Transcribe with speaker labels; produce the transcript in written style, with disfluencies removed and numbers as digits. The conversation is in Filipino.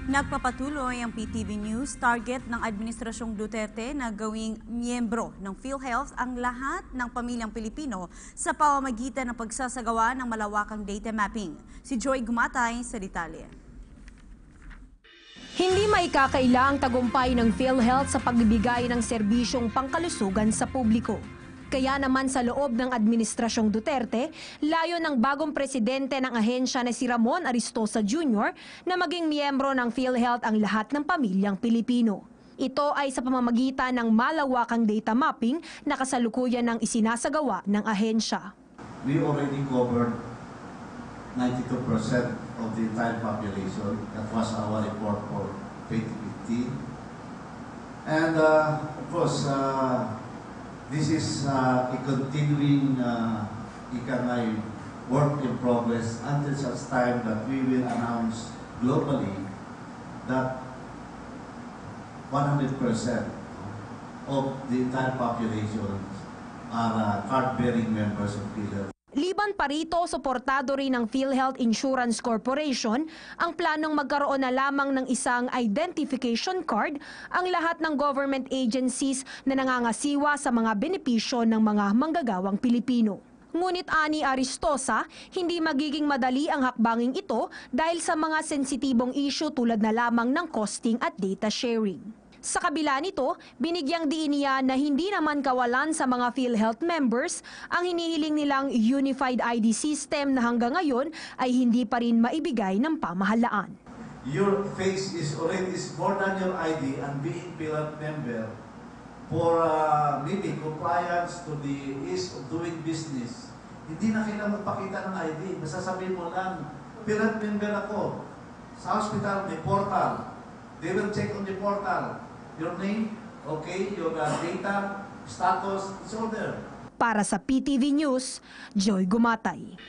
Speaker 1: Nagpapatuloy ang PTV News target ng Administrasyong Duterte na gawing miyembro ng PhilHealth ang lahat ng pamilyang Pilipino sa pamamagitan ng pagsasagawa ng malawakang data mapping. Si Joy Gumatay sa detalye.
Speaker 2: Hindi maikakaila ang tagumpay ng PhilHealth sa pagbibigay ng serbisyong pangkalusugan sa publiko. Kaya naman sa loob ng Administrasyong Duterte, layo ng bagong presidente ng ahensya na si Ramon Aristosa Jr. na maging miyembro ng PhilHealth ang lahat ng pamilyang Pilipino. Ito ay sa pamamagitan ng malawakang data mapping na kasalukuyan ng isinasagawa ng ahensya.
Speaker 3: We already covered 92% of the entire population. That was our report for 2015. And of course, this is a continuing work in progress until such time that we will announce globally that 100% of the entire population are card-bearing members of PhilHealth.
Speaker 2: Liban pa rito, suportado rin ng PhilHealth Insurance Corporation ang planong magkaroon na lamang ng isang identification card ang lahat ng government agencies na nangangasiwa sa mga benepisyo ng mga manggagawang Pilipino. Ngunit ani Aristosa, hindi magiging madali ang hakbanging ito dahil sa mga sensitibong issue tulad na lamang ng costing at data sharing. Sa kabila nito, binigyang diin niya na hindi naman kawalan sa mga PhilHealth members ang hinihiling nilang unified ID system na hanggang ngayon ay hindi pa rin maibigay ng pamahalaan.
Speaker 3: Your face is already more than your ID, and being PhilHealth member for maybe compliance to the ease of doing business. Hindi na kailangan magpakita ng ID. Masasabihin mo lang, PhilHealth member ako. Sa hospital, may portal. They will check on the portal. Your name, okay, your data, status, it's all there.
Speaker 2: Para sa PTV News, Joy Gumatay.